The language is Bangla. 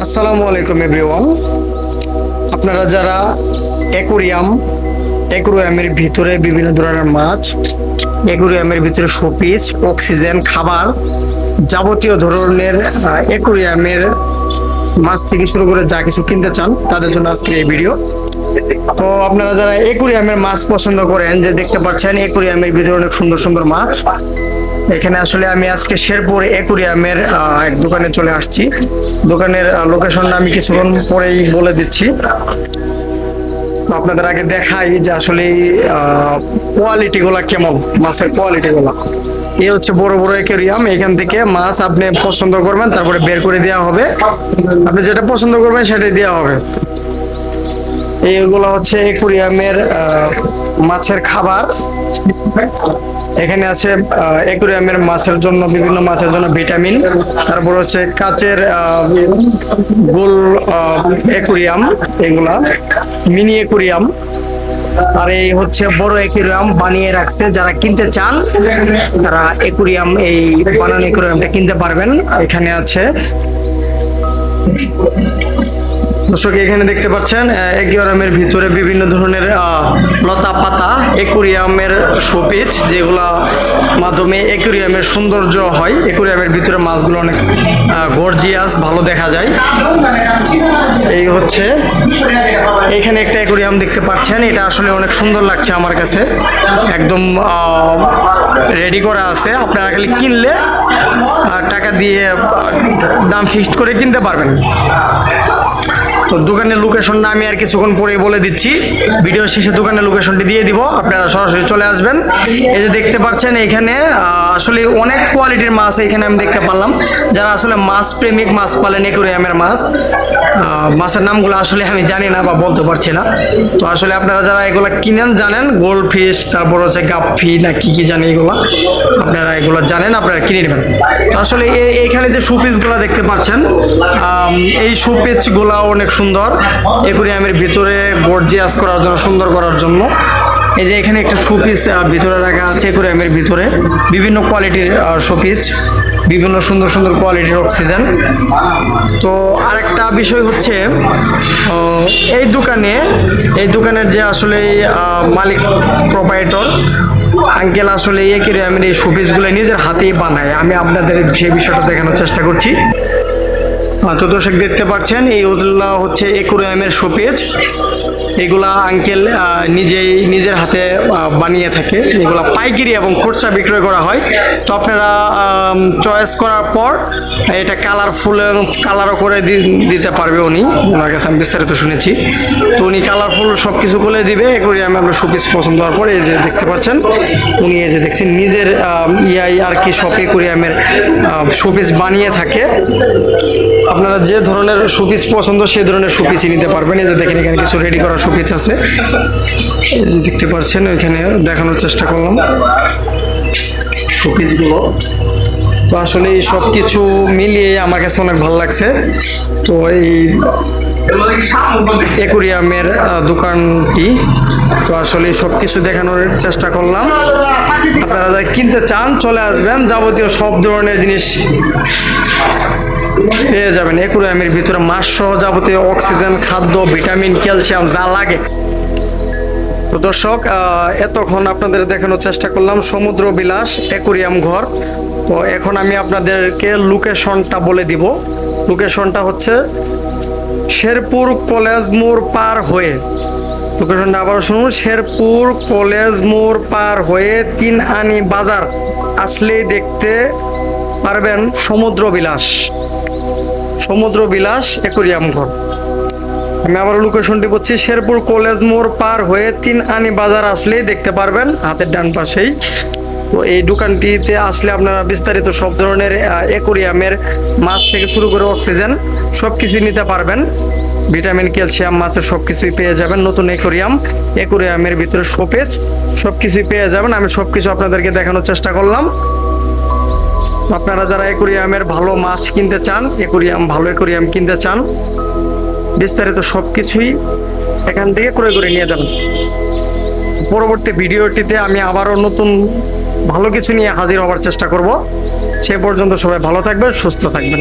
আসসালামু আলাইকুম এভরিওয়ান। আপনারা যারা অ্যাকুরিয়ামের ভিতরে বিভিন্ন ধরনের মাছ, অ্যাকুরিয়ামের ভিতরে শোপিস, অক্সিজেন, খাবার, যাবতীয় ধরনের অ্যাকুরিয়ামের মাছ থেকে শুরু করে যা কিছু কিনতে চান তাদের জন্য আজকে এই ভিডিও। তো আপনারা যারা অ্যাকুরিয়ামের মাছ পছন্দ করেন, যে দেখতে পাচ্ছেন অ্যাকুরিয়ামের ভিতরে অনেক সুন্দর সুন্দর মাছ। এখানে আসলে আমি আজকে শেরপুর অ্যাকুরিয়ামের এক দোকানে চলে আসছি। দোকানের লোকেশনটা আমি কিছুক্ষণ পরেই বলে দিচ্ছি। আপনাদের আগে দেখাই যে আসলে কোয়ালিটি গুলা কেমন, মাছের কোয়ালিটি গুলা। এই হচ্ছে বড় বড় অ্যাকুরিয়াম। এখান থেকে মাছ আপনি পছন্দ করবেন, তারপরে বের করে দেওয়া হবে। আপনি যেটা পছন্দ করবেন সেটাই দেওয়া হবে। এইগুলো হচ্ছে অ্যাকুরিয়ামের মাছের খাবার। এখানে আছে অ্যাকুরিয়ামের মাছের জন্য, বিভিন্ন মাছের জন্য ভিটামিন। তারপর হচ্ছে কাচের গোল অ্যাকুরিয়াম, এগুলা মিনি অ্যাকুরিয়াম। আর এই হচ্ছে বড় অ্যাকুরিয়াম বানিয়ে রাখছে। যারা কিনতে চান তারা অ্যাকুরিয়াম, এই বানানো অ্যাকুরিয়ামটা কিনতে পারবেন। এখানে আছে দর্শক, এখানে দেখতে পাচ্ছেন অ্যাকুরিয়ামের ভিতরে বিভিন্ন ধরনের লতা পাতা, অ্যাকুরিয়ামের শোপিস, যেগুলা মাধ্যমে অ্যাকুরিয়ামের সৌন্দর্য হয়। অ্যাকুরিয়ামের ভিতরে মাছগুলো অনেক গর্জিয়াস, ভালো দেখা যায়। এই হচ্ছে এখানে একটা অ্যাকুরিয়াম দেখতে পাচ্ছেন। এটা আসলে অনেক সুন্দর লাগছে আমার কাছে, একদম রেডি করা আছে। আপনারা খালি কিনলে টাকা দিয়ে দাম ফিক্সড করে কিনতে পারবেন। তো দোকানের লোকেশনটা আমি আর কিছুক্ষণ পরে বলে দিচ্ছি। ভিডিও শেষে দোকানের লোকেশনটি দিয়ে দিব, আপনারা সরাসরি চলে আসবেন। এই যে দেখতে পাচ্ছেন এখানে আসলে অনেক কোয়ালিটির মাছ এখানে আমি দেখতে পারলাম। যারা আসলে মাছ প্রেমিক, মাছ পালেন, অ্যাকুরিয়ামের মাছের নামগুলো আসলে আমি জানি না বা বলতে পারছি না। তো আসলে আপনারা যারা এগুলো কিনেন জানেন, গোল্ড ফিশ, তারপর হচ্ছে গাপ্পি না কি কি জানি, এগুলো আপনারা এগুলো জানেন, আপনারা কিনে নেবেন। তো আসলে এইখানে যে শোপিসগুলো দেখতে পাচ্ছেন, এই শোপিসগুলো অনেক সুন্দর। অ্যাকুরিয়ামের ভিতরে গর্জিয়াস করার জন্য, সুন্দর করার জন্য। এই যে এখানে একটা শোপিস ভিতরে রাখা আছে অ্যাকুরিয়ামের ভিতরে, বিভিন্ন কোয়ালিটির শোপিস, বিভিন্ন সুন্দর সুন্দর কোয়ালিটির অক্সিজেন। তো আরেকটা বিষয় হচ্ছে এই দোকানের যে আসলে মালিক, প্রোপাইটর আঙ্কেল, আসলে এই অ্যাকুরিয়ামের এই শোপিসগুলো নিজের হাতেই বানায়। আমি আপনাদের সেই বিষয়টা দেখানোর চেষ্টা করছি। তো দর্শক দেখতে পাচ্ছেন এইগুলা হচ্ছে অ্যাকুরিয়ামের শোপিস। এগুলা আঙ্কেল নিজের হাতে বানিয়ে থাকে। এগুলা পাইকারি এবং খুচরা বিক্রয় করা হয়। তো আপনারা চয়েস করার পর এটা কালারও করে দিতে পারবে উনি। ওনার কাছে আমি বিস্তারিত শুনেছি। তো উনি কালারফুল সব কিছু করে দিবে। অ্যাকুরিয়ামে আমরা শোপিস পছন্দ হওয়ার পরে এই যে দেখতে পাচ্ছেন, উনি এই যে দেখছেন নিজের আর কি সব অ্যাকুরিয়ামের শোপিস বানিয়ে থাকে। আপনারা যে ধরনের শোপিস পছন্দ সেই ধরনের শোপিসই নিতে পারবেন। এই যে দেখেন এখানে কিছু রেডি করা শোপিস আছে, এই যে দেখতে পাচ্ছেন। এখানে দেখানোর চেষ্টা করলাম শোপিসগুলো। তো আসলে এই সব কিছু মিলিয়ে আমার কাছে অনেক ভালো লাগছে। তো এই অ্যাকুরিয়ামের দোকানটি, তো আসলে সব কিছু দেখানোর চেষ্টা করলাম। আপনারা যারা কিনতে চান চলে আসবেন, যাবতীয় সব ধরনের জিনিস পেয়ে যাবেন অ্যাকুরিয়ামের ভিতরে। মাছ সহ যাবতীয় অক্সিজেন, খাদ্য, ভিটামিন, ক্যালসিয়াম যা লাগে। তো দর্শক, এতক্ষণ আপনাদের দেখানোর চেষ্টা করলাম সমুদ্র বিলাস অ্যাকুরিয়াম ঘর। তো এখন আমি আপনাদেরকে লোকেশনটা বলে দিব। লোকেশনটা হচ্ছে শেরপুর কলেজ মোড় পার হয়ে, লোকেশনটা আবার শুনুন, শেরপুর কলেজ মোড় পার হয়ে 3 আনি বাজার আসলেই দেখতে পারবেন সমুদ্র বিলাস অ্যাকুরিয়াম ঘর। আমি আবার লোকেশনটি বলছি, শেরপুর কলেজ মোড় পার হয়ে 3 আনি বাজার আসলেই দেখতে পারবেন, হাতের ডান পাশেই। তো এই দোকানটিতে আসলে আপনারা বিস্তারিত সব ধরনের অ্যাকুরিয়ামের মাছ থেকে শুরু করে অক্সিজেন সব কিছুই নিতে পারবেন। ভিটামিন, ক্যালসিয়াম, মাছের সব কিছুই পেয়ে যাবেন। নতুন অ্যাকুরিয়ামের ভিতরে শোপিস সব কিছুই পেয়ে যাবেন। আমি সব কিছু আপনাদেরকে দেখানোর চেষ্টা করলাম। আপনারা যারা অ্যাকুরিয়ামের ভালো মাছ কিনতে চান, ভালো অ্যাকুরিয়াম কিনতে চান, বিস্তারিত সব কিছুই এখান থেকে ক্রয় করে নিয়ে যাবেন। পরবর্তী ভিডিওটিতে আমি আবারও নতুন ভালো কিছু নিয়ে হাজির হওয়ার চেষ্টা করব। সে পর্যন্ত সবাই ভালো থাকবেন, সুস্থ থাকবেন।